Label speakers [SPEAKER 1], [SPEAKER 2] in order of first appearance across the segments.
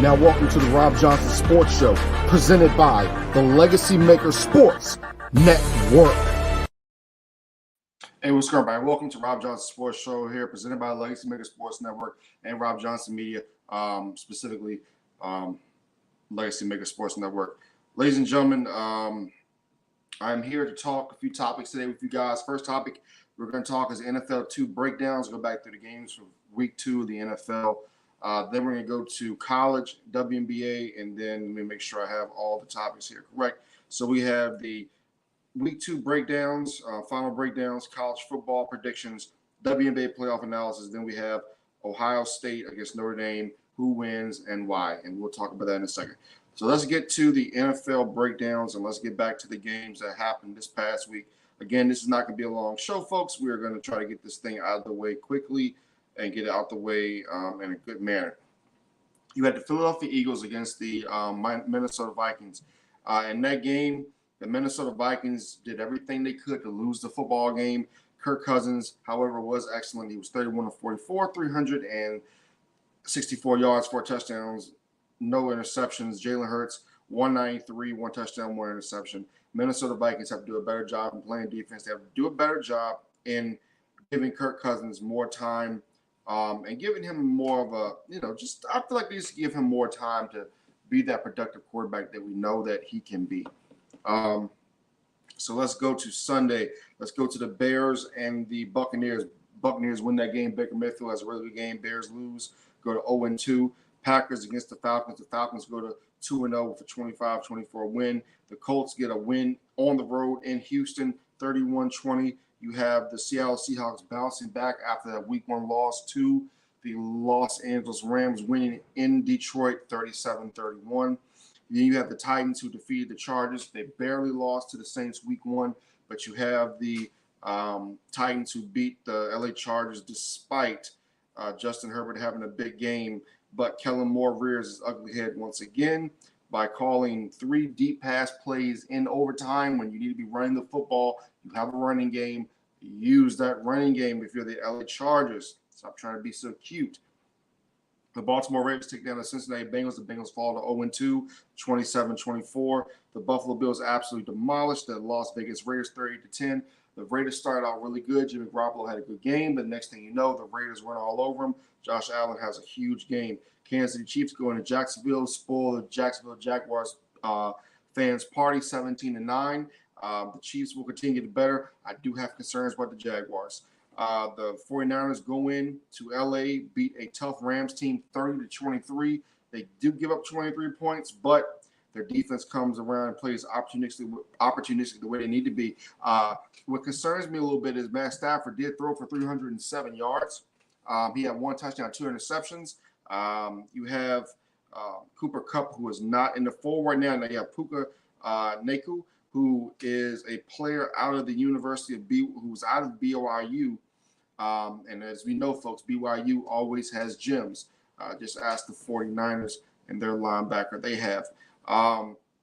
[SPEAKER 1] Now welcome to the Rob Johnson Sports Show, presented by the Legacy Maker Sports Network. Hey, what's going on, everybody? Welcome to Rob Johnson Sports Show here, presented by the Legacy Maker Sports Network and Rob Johnson Media, specifically Legacy Maker Sports Network. Ladies and gentlemen, I'm here to talk a few topics today with you guys. First topic we're going to talk is NFL 2 breakdowns, go back through the games from week 2 of the NFL. Then we're going to go to college, WNBA, and then let me make sure I have all the topics here correct. So we have the week 2 breakdowns, final breakdowns, college football predictions, WNBA playoff analysis. Then we have Ohio State against Notre Dame, who wins and why. And we'll talk about that in a second. So let's get to the NFL breakdowns, and let's get back to the games that happened this past week. Again, this is not going to be a long show, folks. We are going to try to get this thing out of the way quickly and get it out the way in a good manner. You had the Philadelphia Eagles against the Minnesota Vikings. In that game, the Minnesota Vikings did everything they could to lose the football game. Kirk Cousins, however, was excellent. He was 31 of 44, 364 yards, 4 touchdowns, no interceptions. Jalen Hurts, 193, 1 touchdown, 1 interception. Minnesota Vikings have to do a better job in playing defense. They have to do a better job in giving Kirk Cousins more time and giving him more of a, I feel like they just give him more time to be that productive quarterback that we know that he can be. So let's go to Sunday. Let's go to the Bears and the Buccaneers. Buccaneers win that game. Baker Mayfield has a really good game. Bears lose, go to 0-2. Packers against the Falcons. The Falcons go to 2-0 with a 25-24 win. The Colts get a win on the road in Houston, 31-20. You have the Seattle Seahawks bouncing back after that week 1 loss to the Los Angeles Rams, winning in Detroit, 37-31. Then you have the Titans, who defeated the Chargers. They barely lost to the Saints week 1, but you have the Titans, who beat the LA Chargers despite Justin Herbert having a big game. But Kellen Moore rears his ugly head once again by calling 3 deep pass plays in overtime when you need to be running the football. You have a running game. Use that running game if you're the LA Chargers. Stop trying to be so cute. The Baltimore Ravens take down the Cincinnati Bengals. The Bengals fall to 0-2, 27-24. The Buffalo Bills absolutely demolished the Las Vegas Raiders, 30-10. The Raiders started out really good. Jimmy Garoppolo had a good game, but next thing you know, the Raiders went all over him. Josh Allen has a huge game. Kansas City Chiefs go into Jacksonville, spoil the Jacksonville Jaguars fans' party, 17-9. The Chiefs will continue to get better. I do have concerns about the Jaguars. The 49ers go in to L.A., beat a tough Rams team 30-23. They do give up 23 points, but their defense comes around and plays opportunistic the way they need to be. What concerns me a little bit is Matt Stafford did throw for 307 yards. He had 1 touchdown, 2 interceptions. You have Cooper Kupp, who is not in the fold right now. Now you have Puka Nacua, who is a player out of the University of who's out of BYU. And as we know, folks, BYU always has gems. Just ask the 49ers and their linebacker they have.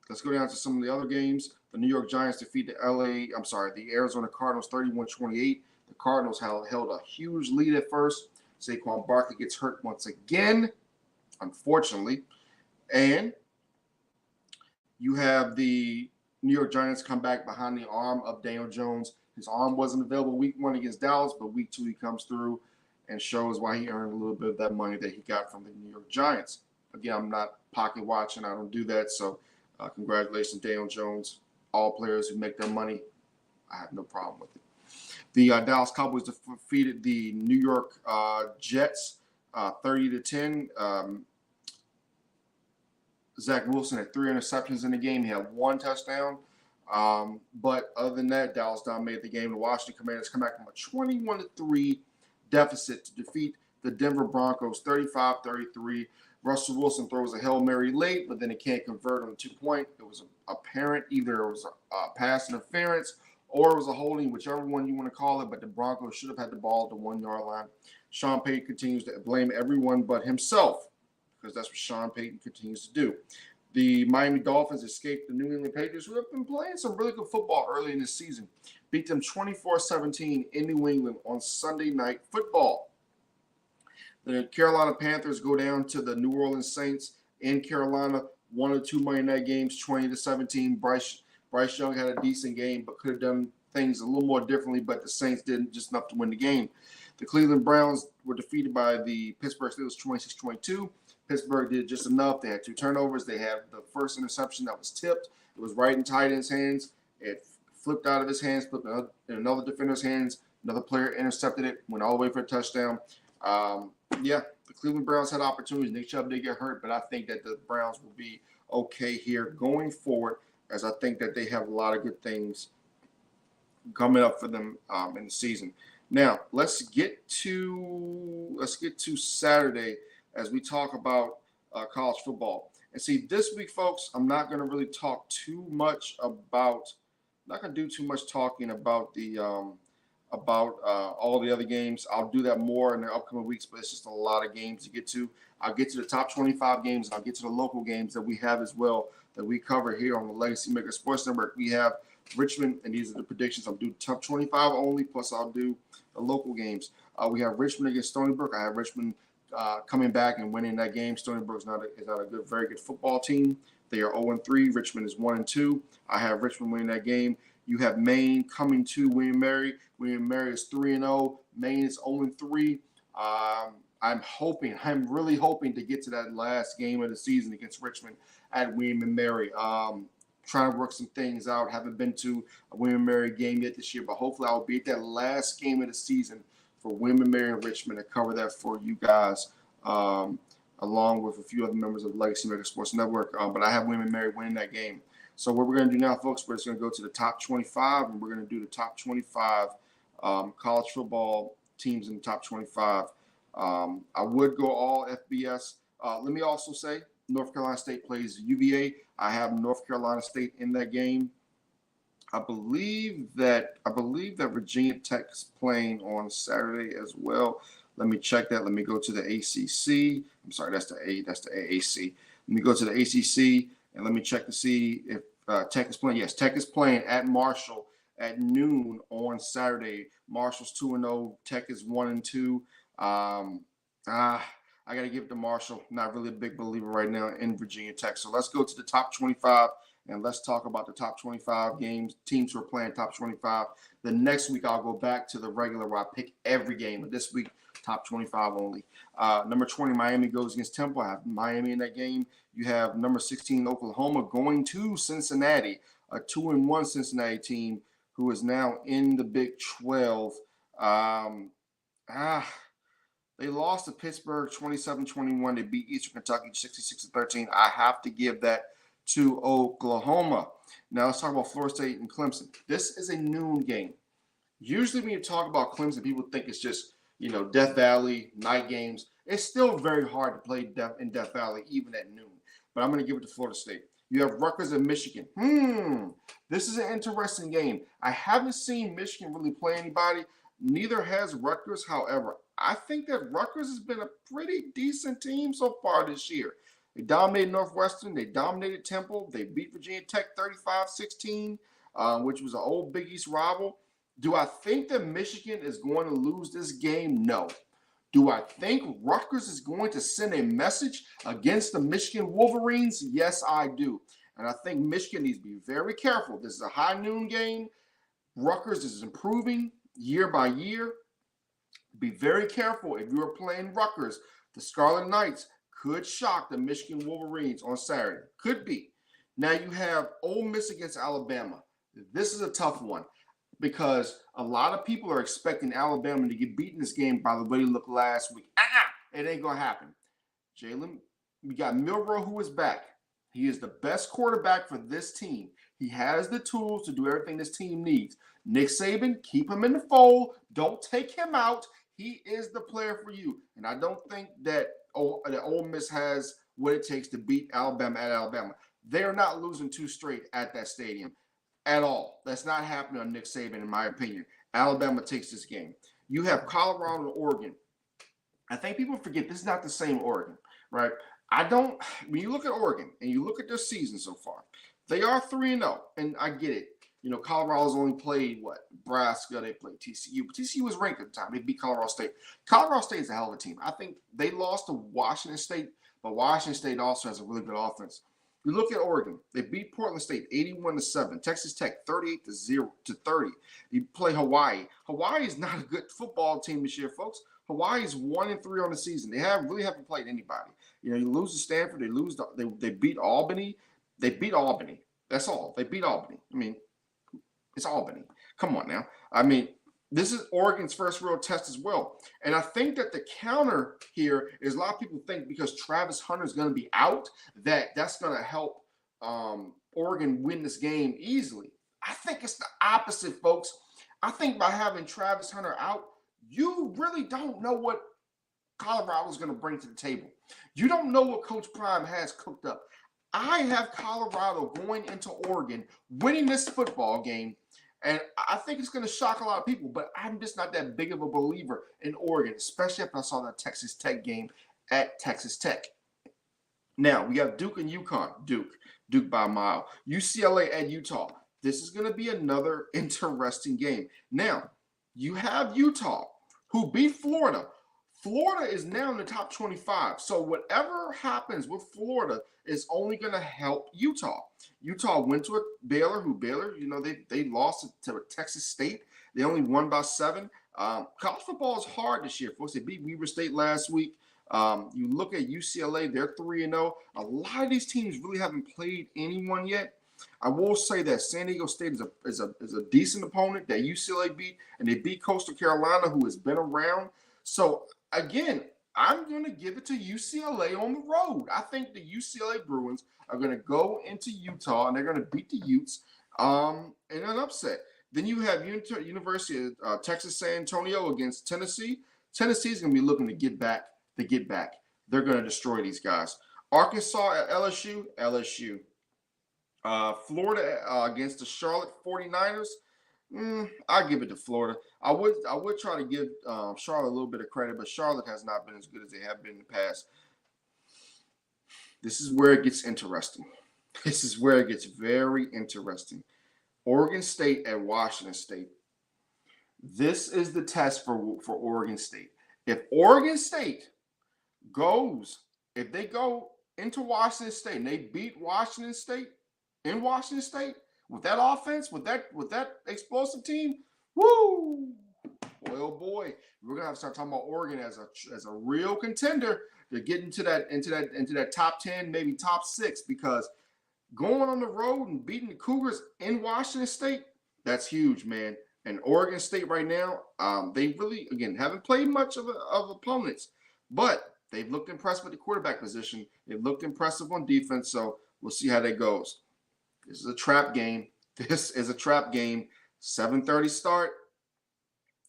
[SPEAKER 1] Let's go down to some of the other games. The New York Giants defeat the Arizona Cardinals 31-28. The Cardinals held a huge lead at first. Saquon Barkley gets hurt once again, unfortunately. And you have the New York Giants come back behind the arm of Daniel Jones. His arm wasn't available week 1 against Dallas, but week 2 he comes through and shows why he earned a little bit of that money that he got from the New York Giants. Again, I'm not pocket watching. I don't do that. So congratulations, Daniel Jones. All players who make their money, I have no problem with it. The Dallas Cowboys defeated the New York Jets 30-10. Zach Wilson had 3 interceptions in the game. He had 1 touchdown. But other than that, Dallas dominated the game. The Washington Commanders come back from a 21-3 deficit to defeat the Denver Broncos 35-33. Russell Wilson throws a Hail Mary late, but then he can't convert on the 2-point. It was apparent either it was a pass interference or it was a holding, whichever one you want to call it, but the Broncos should have had the ball at the 1-yard line. Sean Payton continues to blame everyone but himself, because that's what Sean Payton continues to do. The Miami Dolphins escaped the New England Patriots, who have been playing some really good football early in this season. Beat them 24-17 in New England on Sunday Night Football. The Carolina Panthers go down to the New Orleans Saints in Carolina. 1 or 2 Monday night games, 20-17. Bryce Young had a decent game, but could have done things a little more differently, but the Saints didn't just enough to win the game. The Cleveland Browns were defeated by the Pittsburgh Steelers 26-22. Pittsburgh did just enough. They had 2 turnovers. They had the first interception that was tipped. It was right in tight end's hands. It flipped out of his hands, flipped in another defender's hands. Another player intercepted it, went all the way for a touchdown. The Cleveland Browns had opportunities. Nick Chubb did get hurt, but I think that the Browns will be okay here going forward, as I think that they have a lot of good things coming up for them in the season. Now, let's get to Saturday as we talk about college football. And see, this week, folks, I'm not going to really talk too much about. I'm not going to do too much talking about the all the other games. I'll do that more in the upcoming weeks, but it's just a lot of games to get to. I'll get to the top 25 games, and I'll get to the local games that we have as well that we cover here on the Legacy Maker Sports Network. We have Richmond, and these are the predictions. I'll do top 25 only, plus I'll do the local games. We have Richmond against Stony Brook. I have Richmond coming back and winning that game. Stony Brook is not a very good football team. They are 0-3. Richmond is 1-2. I have Richmond winning that game. You have Maine coming to William Mary. William Mary is 3-0. Maine is 0-3. I'm really hoping to get to that last game of the season against Richmond at William and Mary. Trying to work some things out. Haven't been to a William and Mary game yet this year, but hopefully I'll be at that last game of the season for William and Mary and Richmond to cover that for you guys, along with a few other members of the Legacy Maker Sports Network. But I have William and Mary winning that game. So what we're going to do now, folks, we're just going to go to the top 25, and we're going to do the top 25 college football teams in the top 25. I would go all FBS. Let me also say North Carolina State plays UVA. I have North Carolina State in that game. I believe that Virginia Tech is playing on Saturday as well. Let me check that. Let me go to the ACC. I'm sorry, that's the AAC. Let me go to the ACC and let me check to see if Tech is playing. Yes, Tech is playing at Marshall at noon on Saturday. Marshall's 2-0. Tech is 1-2. I got to give it to Marshall. Not really a big believer right now in Virginia Tech. So let's go to the top 25 and let's talk about the top 25 teams who are playing top 25. The next week, I'll go back to the regular where I pick every game. But this week, top 25 only. Number 20, Miami goes against Temple. I have Miami in that game. You have number 16, Oklahoma, going to Cincinnati, a 2-1 Cincinnati team who is now in the Big 12. They lost to Pittsburgh 27-21. They beat Eastern Kentucky 66-13. I have to give that to Oklahoma. Now let's talk about Florida State and Clemson. This is a noon game. Usually when you talk about Clemson, people think it's just, Death Valley, night games. It's still very hard to play in Death Valley, even at noon. But I'm going to give it to Florida State. You have Rutgers and Michigan. This is an interesting game. I haven't seen Michigan really play anybody. Neither has Rutgers. However, I think that Rutgers has been a pretty decent team so far this year. They dominated Northwestern. They dominated Temple. They beat Virginia Tech 35-16, which was an old Big East rival. Do I think that Michigan is going to lose this game? No. Do I think Rutgers is going to send a message against the Michigan Wolverines? Yes, I do. And I think Michigan needs to be very careful. This is a high noon game. Rutgers is improving year by year. Be very careful if you are playing Rutgers. The Scarlet Knights could shock the Michigan Wolverines on Saturday. Could be. Now you have Ole Miss against Alabama. This is a tough one because a lot of people are expecting Alabama to get beaten this game by the way they looked last week. It ain't going to happen. Jalen, we got Milroe who is back. He is the best quarterback for this team. He has the tools to do everything this team needs. Nick Saban, keep him in the fold. Don't take him out. He is the player for you. And I don't think that Ole Miss has what it takes to beat Alabama at Alabama. They're not losing 2 straight at that stadium at all. That's not happening on Nick Saban, in my opinion. Alabama takes this game. You have Colorado and Oregon. I think people forget this is not the same Oregon, right? When you look at Oregon and you look at their season so far, they are 3-0, and I get it. Colorado's only played, Nebraska, they played TCU. But TCU was ranked at the time. They beat Colorado State. Colorado State is a hell of a team. I think they lost to Washington State, but but Washington State also has a really good offense. You look at Oregon; they beat Portland State 81-7. Texas Tech 38-30. You play Hawaii. Hawaii is not a good football team this year, folks. Hawaii is 1-3 on the season. They really haven't played anybody. You lose to Stanford. They beat Albany. They beat Albany. That's all. They beat Albany. I mean, it's Albany. Come on now. I mean, this is Oregon's first real test as well. And I think that the counter here is a lot of people think because Travis Hunter is going to be out, that's going to help Oregon win this game easily. I think it's the opposite, folks. I think by having Travis Hunter out, you really don't know what Colorado is going to bring to the table. You don't know what Coach Prime has cooked up. I have Colorado going into Oregon, winning this football game, and I think it's going to shock a lot of people, but I'm just not that big of a believer in Oregon, especially after I saw that Texas Tech game at Texas Tech. Now, we have Duke and UConn. Duke by a mile. UCLA at Utah. This is going to be another interesting game. Now, you have Utah, who beat Florida. Florida is now in the top 25. So whatever happens with Florida is only going to help Utah. Utah went to Baylor, they lost to Texas State. They only won by 7. College football is hard this year, folks. They beat Weber State last week. You look at UCLA, they're 3-0. A lot of these teams really haven't played anyone yet. I will say that San Diego State is a decent opponent that UCLA beat, and they beat Coastal Carolina, who has been around. So, again, I'm going to give it to UCLA on the road. I think the UCLA Bruins are going to go into Utah, and they're going to beat the Utes in an upset. Then you have University of Texas San Antonio against Tennessee. Tennessee is going to be looking to get back. They're going to destroy these guys. Arkansas at LSU. Florida against the Charlotte 49ers. I give it to Florida. I would try to give Charlotte a little bit of credit, but Charlotte has not been as good as they have been in the past. This is where it gets interesting. This is where it gets very interesting. Oregon State and Washington State. This is the test for Oregon State. If Oregon State if they go into Washington State and they beat Washington State in Washington State with that offense, with that explosive team, woo! Boy, oh boy, we're gonna have to start talking about Oregon as a real contender to get into that top 10, maybe top 6, because going on the road and beating the Cougars in Washington State, that's huge, man. And Oregon State right now, they really, again, haven't played much of opponents, but they've looked impressive with the quarterback position. They've looked impressive on defense, so we'll see how that goes. This is a trap game. 7:30 start.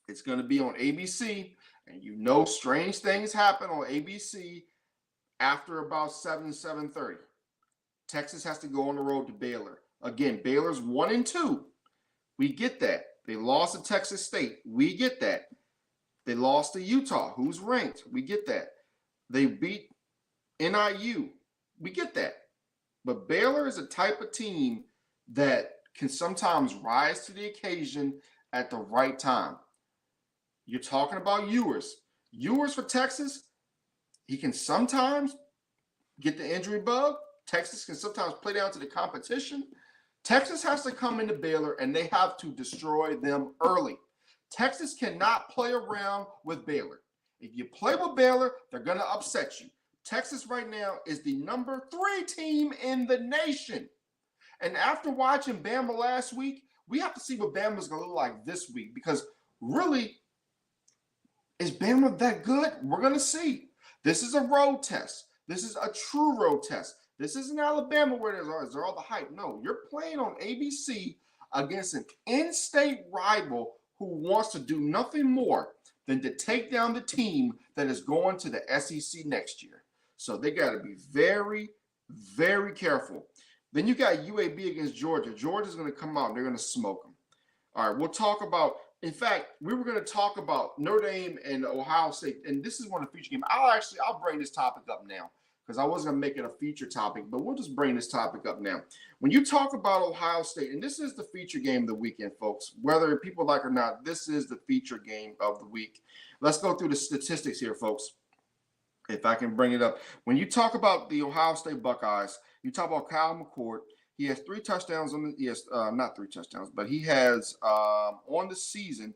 [SPEAKER 1] It's going to be on ABC, and strange things happen on ABC after about 7:30. Texas has to go on the road to Baylor. Again, Baylor's 1-2. We get that. They lost to Texas State. We get that. They lost to Utah, who's ranked. We get that. They beat NIU. We get that. But Baylor is a type of team that can sometimes rise to the occasion at the right time. You're talking about Ewers. Ewers for Texas, he can sometimes get the injury bug. Texas can sometimes play down to the competition. Texas has to come into Baylor, and they have to destroy them early. Texas cannot play around with Baylor. If you play with Baylor, they're going to upset you. Texas right now is the number 3 team in the nation. And after watching Bama last week, we have to see what Bama's going to look like this week, because really, is Bama that good? We're going to see. This is a road test. This is a true road test. This isn't Alabama where there's all the hype. No, you're playing on ABC against an in-state rival who wants to do nothing more than to take down the team that is going to the SEC next year. So they got to be very, very careful. Then you got UAB against Georgia. Georgia's going to come out and they're going to smoke them. All right, we'll talk about, in fact, we were going to talk about Notre Dame and Ohio State, and this is one of the feature games. I'll bring this topic up now, because I wasn't going to make it a feature topic, but we'll just bring this topic up now. When you talk about Ohio State, and this is the feature game of the weekend, folks, whether people like it or not, this is the feature game of the week. Let's go through the statistics here, folks. if I can bring it up. When you talk about the Ohio State Buckeyes, you talk about Kyle McCord. He has 3 touchdowns on the yes, not 3 touchdowns, but he has on the season.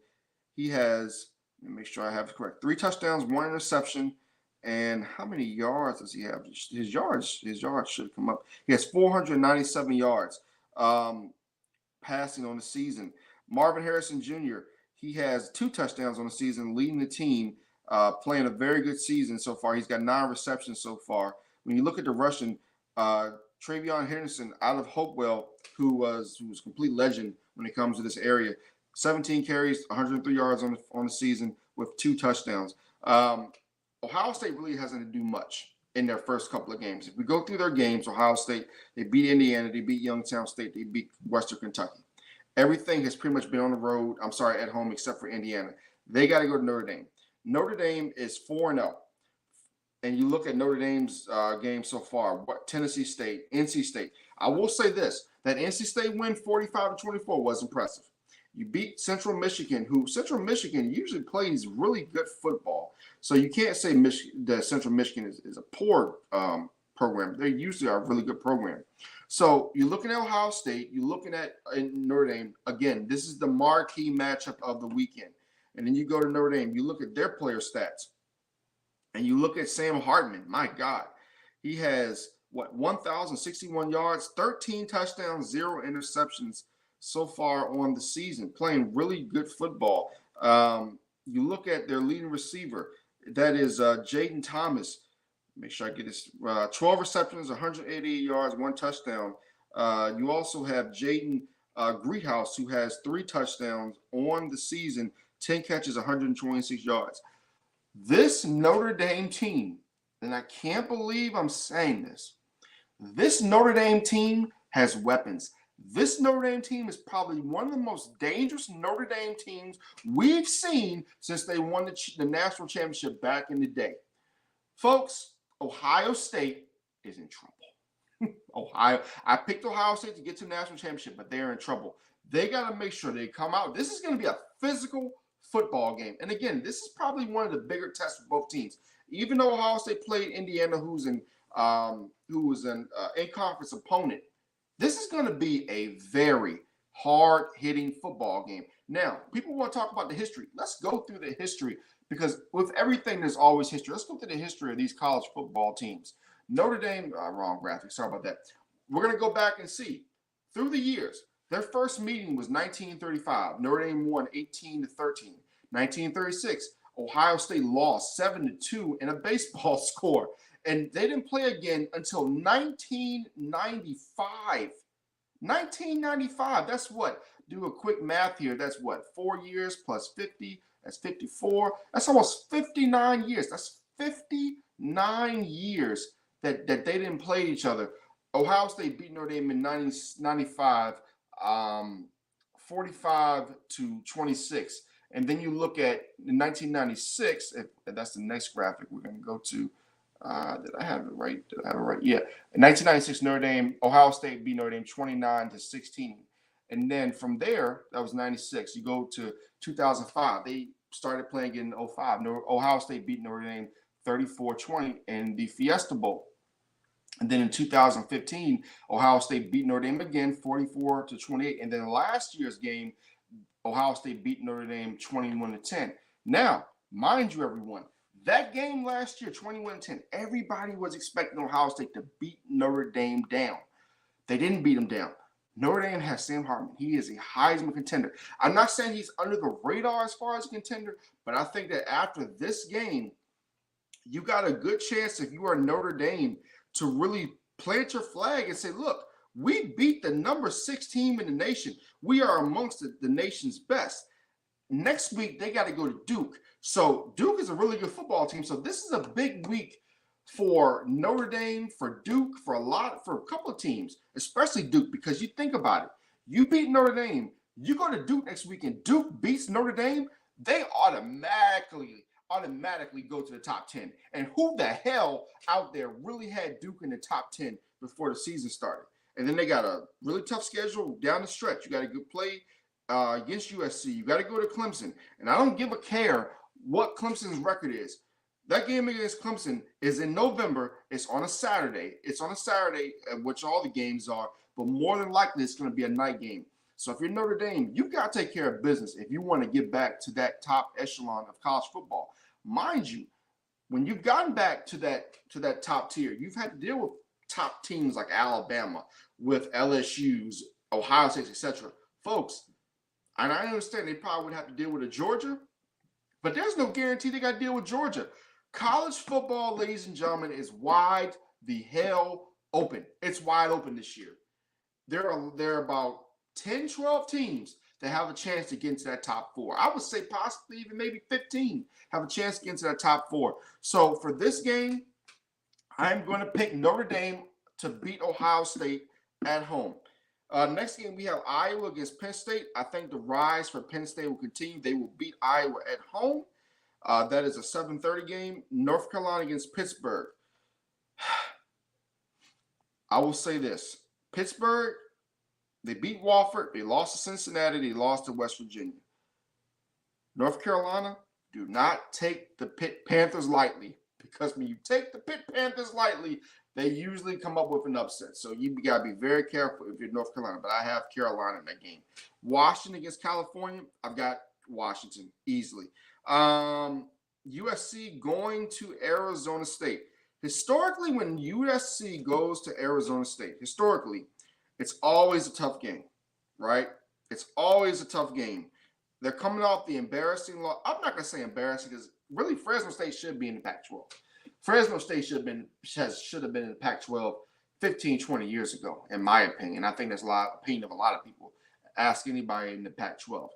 [SPEAKER 1] He has. Let me make sure I have it correct. 3 touchdowns, 1 interception, and how many yards does he have? His yards should come up. He has 497 yards passing on the season. Marvin Harrison Jr. He has 2 touchdowns on the season, leading the team. Playing a very good season so far. He's got 9 receptions so far. When you look at the rushing, Travion Henderson out of Hopewell, who was complete legend when it comes to this area, 17 carries, 103 yards on the season with 2 touchdowns. Ohio State really hasn't to do much in their first couple of games. If we go through their games, Ohio State, they beat Indiana, they beat Youngstown State, they beat Western Kentucky. Everything has pretty much been on the road. At home, except for Indiana. They got to go to Notre Dame. Notre Dame is 4-0. And you look at Notre Dame's game so far, Tennessee State, NC State. I will say this, that NC State win 45-24 was impressive. You beat Central Michigan, who Central Michigan usually plays really good football. So you can't say that Central Michigan is a poor program. They usually are a really good program. So you're looking at Ohio State, you're looking at Notre Dame. Again, this is the marquee matchup of the weekend. And then you go to Notre Dame, you look at their player stats, and you look at Sam Hartman. My God, he has 1,061 yards, 13 touchdowns, 0 interceptions so far on the season, playing really good football. You look at their leading receiver, that is Jaden Thomas. Make sure I get this. 12 receptions, 188 yards, 1 touchdown. You also have Jaden Greathouse, who has 3 touchdowns on the season, 10 catches, 126 yards. This Notre Dame team, and I can't believe I'm saying this Notre Dame team has weapons. This Notre Dame team is probably one of the most dangerous Notre Dame teams we've seen since they won the national championship back in the day. Folks, Ohio State is in trouble. I picked Ohio State to get to the national championship, but they're in trouble. They got to make sure they come out. This is going to be a physical football game. And again, this is probably one of the bigger tests for both teams. Even though Ohio State played Indiana, who was an in-conference opponent, this is going to be a very hard-hitting football game. Now, people want to talk about the history. Let's go through the history, because with everything, there's always history. Let's go through the history of these college football teams. Notre Dame, wrong graphic, sorry about that. We're going to go back and see. Through the years, their first meeting was 1935. Notre Dame won 18-13. 1936, Ohio State lost 7-2 in a baseball score. And they didn't play again until 1995. 1995, that's what? Do a quick math here. That's what? 4 years plus 50, that's 54. That's almost 59 years. That's 59 years that they didn't play each other. Ohio State beat Notre Dame in 1995, 45-26. And then you look at in 1996, if that's the next graphic we're going to go to. Did I have it right? Yeah. In 1996, Ohio State beat Notre Dame 29-16. And then from there, that was 96. You go to 2005. They started playing in 05. Ohio State beat Notre Dame 34-20 in the Fiesta Bowl. And then in 2015, Ohio State beat Notre Dame again 44-28. And then last year's game, Ohio State beat Notre Dame 21-10. Now, mind you, everyone, that game last year, 21-10, everybody was expecting Ohio State to beat Notre Dame down. They didn't beat them down. Notre Dame has Sam Hartman. He is a Heisman contender. I'm not saying he's under the radar as far as a contender, but I think that after this game, you got a good chance, if you are Notre Dame, to really plant your flag and say, look, we beat the number 6 team in the nation. We are amongst the nation's best. Next week, they got to go to Duke. So Duke is a really good football team. So this is a big week for Notre Dame, for Duke, for a couple of teams, especially Duke, because you think about it. You beat Notre Dame. You go to Duke next week and Duke beats Notre Dame, they automatically go to the top 10. And who the hell out there really had Duke in the top 10 before the season started? And then they got a really tough schedule down the stretch. You got a good play against USC. You got to go to Clemson. And I don't give a care what Clemson's record is. That game against Clemson is in November. It's on a Saturday. Which all the games are, but more than likely it's going to be a night game. So if you're Notre Dame, you've got to take care of business if you want to get back to that top echelon of college football. Mind you, when you've gotten back to that top tier, you've had to deal with top teams like Alabama, with LSU's, Ohio State, etc. Folks, and I understand they probably would have to deal with a Georgia, but there's no guarantee they got to deal with Georgia. College football, ladies and gentlemen, is wide the hell open. It's wide open this year. There are about 10, 12 teams that have a chance to get into that top four. I would say possibly even maybe 15 have a chance to get into that top four. So for this game, I'm going to pick Notre Dame to beat Ohio State at home. Next game, we have Iowa against Penn State. I think the rise for Penn State will continue. They will beat Iowa at home. That is a 7:30 game. North Carolina against Pittsburgh. I will say this. Pittsburgh, they beat Wofford. They lost to Cincinnati. They lost to West Virginia. North Carolina, do not take the Pitt Panthers lightly, because when you take the Pitt Panthers lightly, they usually come up with an upset. So you got to be very careful if you're North Carolina. But I have Carolina in that game. Washington against California, I've got Washington easily. USC going to Arizona State. Historically, when USC goes to Arizona State, it's always a tough game, right? It's always a tough game. They're coming off the embarrassing loss. I'm not going to say embarrassing because really Fresno State should be in the Pac-12. Fresno State should have been in the Pac-12 15, 20 years ago, in my opinion. I think that's opinion of a lot of people. Ask anybody in the Pac-12.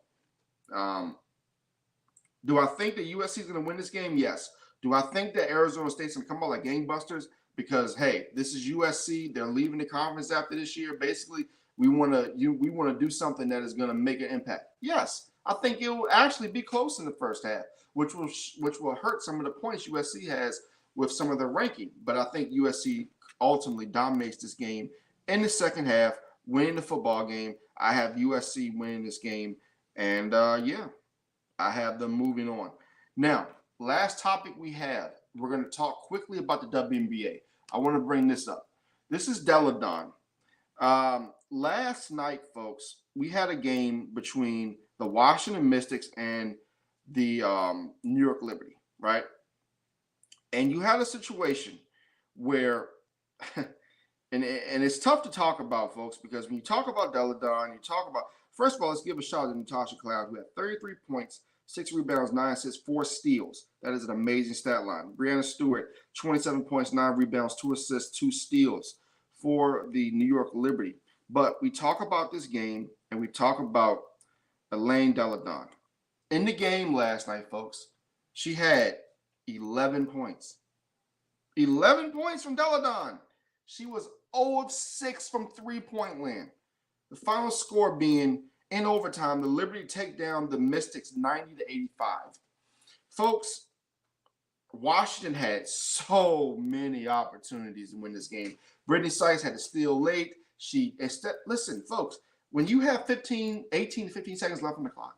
[SPEAKER 1] Do I think that USC is going to win this game? Yes. Do I think that Arizona State's going to come out like gangbusters? Because, hey, this is USC. They're leaving the conference after this year. Basically, we want to do something that is going to make an impact. Yes, I think it will actually be close in the first half, which will hurt some of the points USC has with some of their ranking. But I think USC ultimately dominates this game in the second half, winning the football game. I have USC winning this game, and I have them moving on. Now, last topic we have, we're going to talk quickly about the WNBA. I want to bring this up. This is Deladon. Last night, folks, we had a game between the Washington Mystics and the New York Liberty, right? And you had a situation where, and it's tough to talk about, folks, because when you talk about Deladon, first of all, let's give a shout out to Natasha Cloud, who had 33 points, 6 rebounds, 9 assists, 4 steals. That is an amazing stat line. Breanna Stewart, 27 points, 9 rebounds, 2 assists, 2 steals for the New York Liberty. But we talk about this game, and we talk about Elaine Deladon. In the game last night, folks, she had 11 points. 11 points from Deladon. She was 0 of 6 from three-point land. The final score being, in overtime, the Liberty take down the Mystics 90-85. Folks, Washington had so many opportunities to win this game. Brittany Sykes had to steal late. Listen, folks, when you have 18 to 15 seconds left on the clock,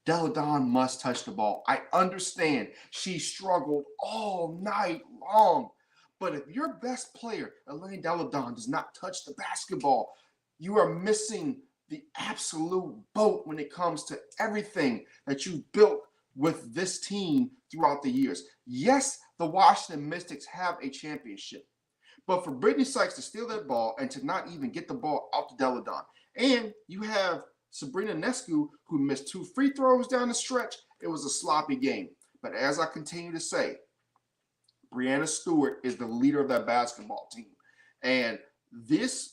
[SPEAKER 1] Deladon must touch the ball. I understand she struggled all night long. But if your best player, Elaine Deladon, does not touch the basketball, you are missing the absolute boat when it comes to everything that you've built with this team throughout the years. Yes, the Washington Mystics have a championship. But for Brittany Sykes to steal that ball and to not even get the ball out to Deladon, and you have Sabrina Nescu, who missed 2 free throws down the stretch, it was a sloppy game. But as I continue to say, Breanna Stewart is the leader of that basketball team. And this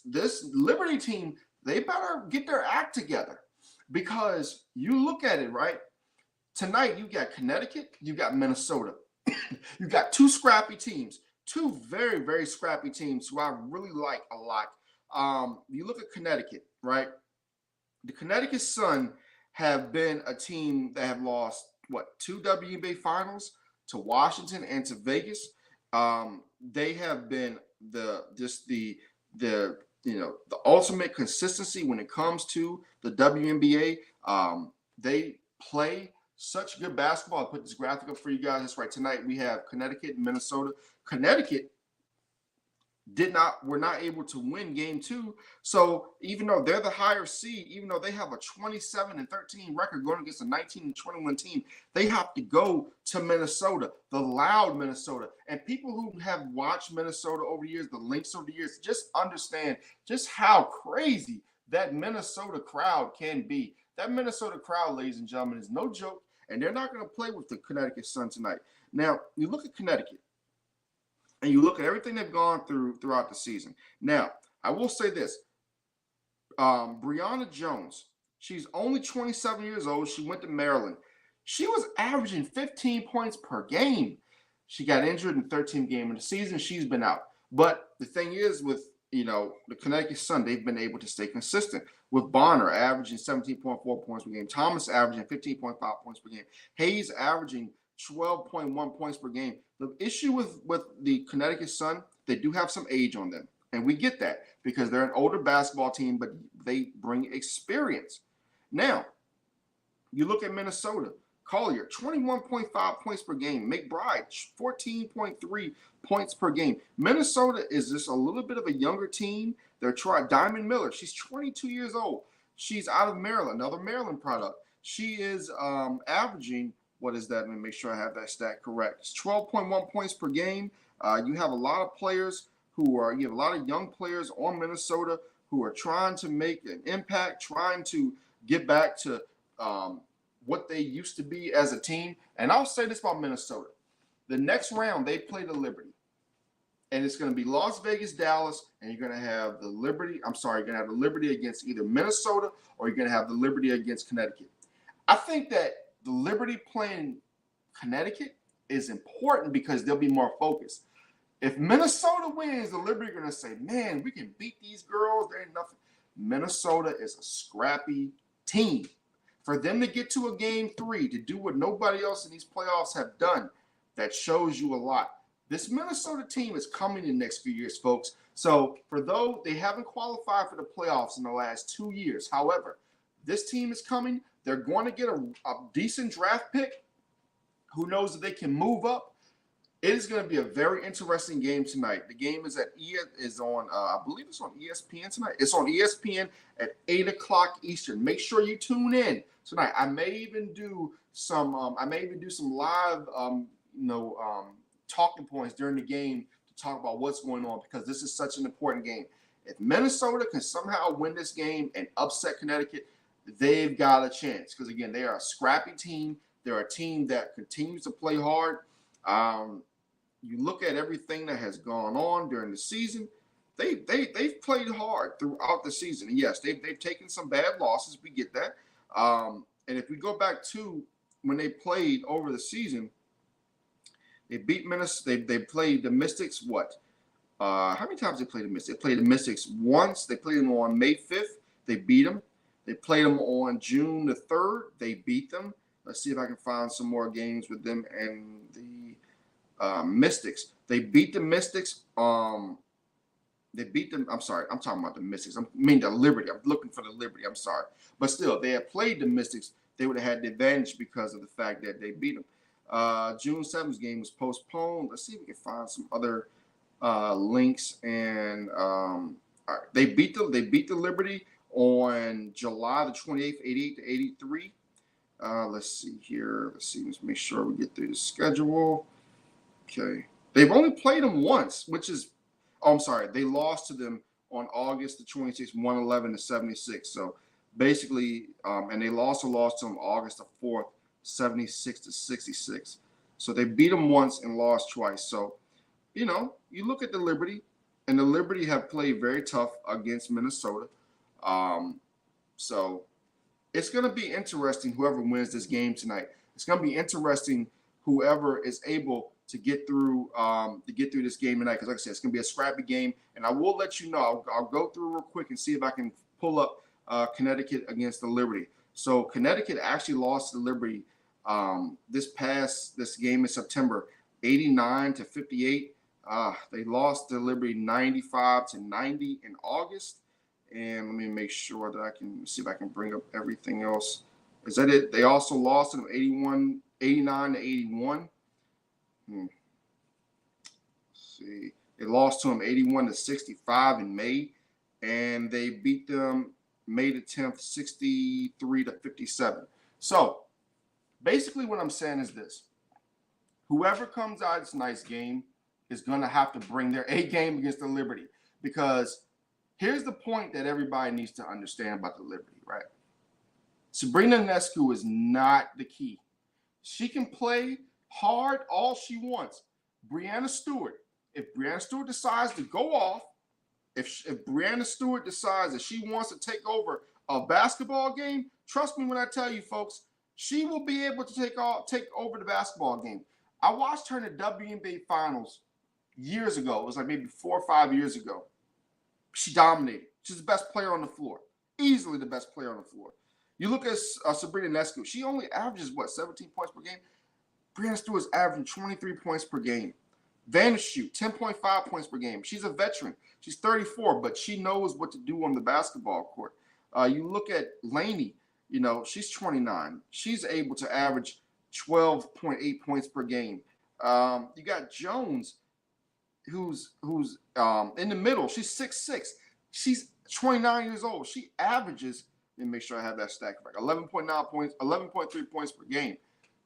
[SPEAKER 1] Liberty team, they better get their act together, because you look at it, right? Tonight, you got Connecticut, you got Minnesota. You got 2 scrappy teams, 2 very, very scrappy teams who I really like a lot. You look at Connecticut, right? The Connecticut Sun have been a team that have lost, 2 WNBA finals to Washington and to Vegas. They have been the ultimate consistency when it comes to the WNBA. They play Such good basketball. I put this graphic up for you guys. That's right. Tonight we have Connecticut and Minnesota. Connecticut were not able to win game 2. So even though they're the higher seed, even though they have a 27-13 record going against a 19-21 team, they have to go to Minnesota, the loud Minnesota. And people who have watched Minnesota over the years, the Lynx over the years, just understand just how crazy that Minnesota crowd can be. That Minnesota crowd, ladies and gentlemen, is no joke, and they're not going to play with the Connecticut Sun tonight. Now, you look at Connecticut, and you look at everything they've gone through throughout the season. Now, I will say this. Brianna Jones, she's only 27 years old. She went to Maryland. She was averaging 15 points per game. She got injured in the 13th game of the season. She's been out. But the thing is with, the Connecticut Sun, they've been able to stay consistent with Bonner averaging 17.4 points per game, Thomas averaging 15.5 points per game, Hayes averaging 12.1 points per game. The issue with the Connecticut Sun, they do have some age on them. And we get that because they're an older basketball team, but they bring experience. Now, you look at Minnesota. Collier, 21.5 points per game. McBride, 14.3 points per game. Minnesota is just a little bit of a younger team. They're trying. Diamond Miller, she's 22 years old. She's out of Maryland, another Maryland product. She is averaging, what is that? Let me make sure I have that stat correct. It's 12.1 points per game. You have a lot of players you have a lot of young players on Minnesota who are trying to make an impact, trying to get back to what they used to be as a team. And I'll say this about Minnesota. The next round, they play the Liberty. And it's going to be Las Vegas, Dallas, and you're going to have the Liberty. You're going to have the Liberty against either Minnesota or you're going to have the Liberty against Connecticut. I think that the Liberty playing Connecticut is important because they'll be more focused. If Minnesota wins, the Liberty are going to say, man, we can beat these girls. There ain't nothing. Minnesota is a scrappy team. For them to get to a game 3, to do what nobody else in these playoffs have done, that shows you a lot. This Minnesota team is coming in the next few years, folks. So for though they haven't qualified for the playoffs in the last 2 years, however, this team is coming. They're going to get a decent draft pick. Who knows if they can move up? It is going to be a very interesting game tonight. The game is on I believe it's on ESPN tonight. It's on ESPN at 8 o'clock Eastern. Make sure you tune in tonight. I may even do some live talking points during the game to talk about what's going on because this is such an important game. If Minnesota can somehow win this game and upset Connecticut, they've got a chance because again, they are a scrappy team. They're a team that continues to play hard. You look at everything that has gone on during the season. They've played hard throughout the season. And yes, they've taken some bad losses. We get that. And if we go back to when they played over the season, they beat Minnesota. They played the Mystics. How many times they played the Mystics? They played the Mystics once. They played them on May 5th. They beat them. They played them on June the 3rd. They beat them. Let's see if I can find some more games with them and the Mystics. They beat the Mystics. They beat them. I'm sorry. I'm talking about the Mystics. I mean the Liberty. I'm looking for the Liberty. I'm sorry. But still, they had played the Mystics. They would have had the advantage because of the fact that they beat them. June 7th game was postponed. Let's see if we can find some other links. And all right. They beat the Liberty on July the 28th, 88-83. Let's see here. Let's make sure we get through the schedule. Okay. They've only played them once, which is, I'm sorry. They lost to them on August the 26th, 111-76. So basically, and they also lost to them August the 4th, 76-66. So they beat them once and lost twice. So, you look at the Liberty, and the Liberty have played very tough against Minnesota. So it's going to be interesting whoever wins this game tonight. It's going to be interesting whoever is able to get through this game tonight. Because like I said, it's going to be a scrappy game. And I will let you know, I'll go through real quick and see if I can pull up Connecticut against the Liberty. So Connecticut actually lost to the Liberty this game in September, 89-58. They lost to Liberty 95-90 in August. And let me make sure that I can see if I can bring up everything else Is that it? They also lost to them 89 to 81. Let's see. They lost to them 81 to 65 in May, and they beat them May the 10th 63 to 57. So basically what I'm saying is this. Whoever comes out of tonight's game is going to have to bring their A game against the Liberty, because here's the point that everybody needs to understand about the Liberty, right? Sabrina Ionescu is not the key. She can play hard all she wants. Breanna Stewart, if Breanna Stewart decides to go off, if Breanna Stewart decides that she wants to take over a basketball game, trust me when I tell you, folks, she will be able to take over the basketball game. I watched her in the WNBA Finals years ago. It was like maybe 4 or 5 years ago. She dominated. She's the best player on the floor. Easily the best player on the floor. You look at Sabrina Ionescu. She only averages, 17 points per game? Breanna Stewart's averaging 23 points per game. Vandershoot, 10.5 points per game. She's a veteran. She's 34, but she knows what to do on the basketball court. You look at Laney. She's 29. She's able to average 12.8 points per game. You got Jones, who's in the middle. She's 6'6". She's 29 years old. She averages, let me make sure I have that stat correct, 11.9 points, 11.3 points per game.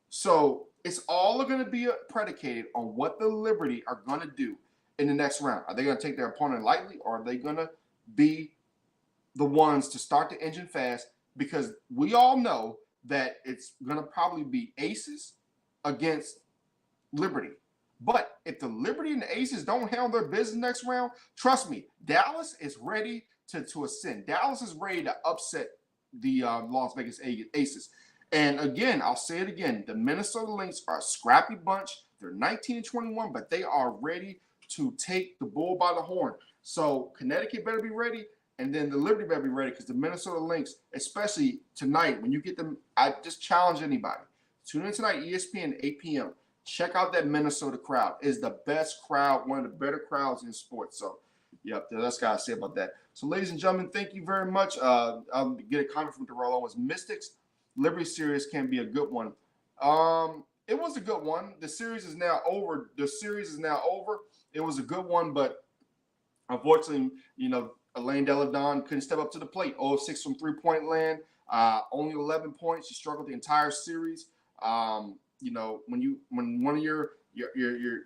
[SPEAKER 1] So it's all going to be predicated on what the Liberty are going to do in the next round. Are they going to take their opponent lightly, or are they going to be the ones to start the engine fast? Because we all know that it's going to probably be Aces against Liberty. But if the Liberty and the Aces don't handle their business next round, trust me, Dallas is ready to ascend. Dallas is ready to upset the Las Vegas Aces. And again, I'll say it again, the Minnesota Lynx are a scrappy bunch. They're 19-21, but they are ready to take the bull by the horn. So Connecticut better be ready, and then the Liberty better be ready, because the Minnesota Lynx, especially tonight, when you get them, I just challenge anybody. Tune in tonight, ESPN, 8 p.m. Check out that Minnesota crowd. It's the best crowd, one of the better crowds in sports. So, yep, that's what I gotta say about that. So, ladies and gentlemen, thank you very much. I'll get a comment from Darrell Owens. Mystics Liberty series can be a good one. It was a good one. The series is now over. It was a good one, but unfortunately, Elaine Deladon couldn't step up to the plate. 0 of 6 from three-point land. Only 11 points. She struggled the entire series. When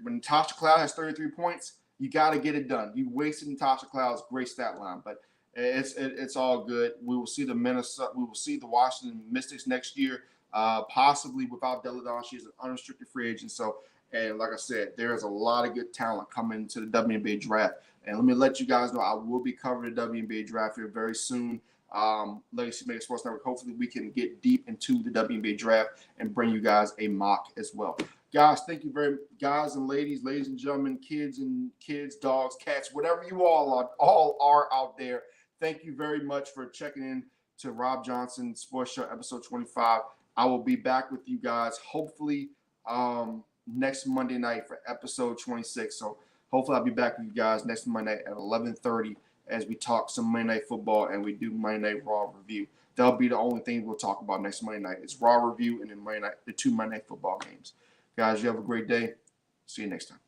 [SPEAKER 1] Natasha Cloud has 33 points, you got to get it done. You wasted Natasha Cloud's great stat line, but it's all good. We will see the Washington Mystics next year, possibly without Deladon. She's an unrestricted free agent. So, and like I said, there is a lot of good talent coming to the WNBA draft. And let me let you guys know, I will be covering the WNBA draft here very soon. Legacy Media Sports Network. Hopefully we can get deep into the WNBA draft and bring you guys a mock as well. Guys, thank you very much. Guys and ladies and gentlemen, kids, dogs, cats, whatever you all are out there. Thank you very much for checking in to Rob Johnson Sports Show episode 25. I will be back with you guys hopefully next Monday night for episode 26. So hopefully I'll be back with you guys next Monday night at 11:30 as we talk some Monday Night Football and we do Monday Night Raw review. That'll be the only thing we'll talk about next Monday night. It's Raw review and then the 2 Monday Night Football games. Guys, you have a great day. See you next time.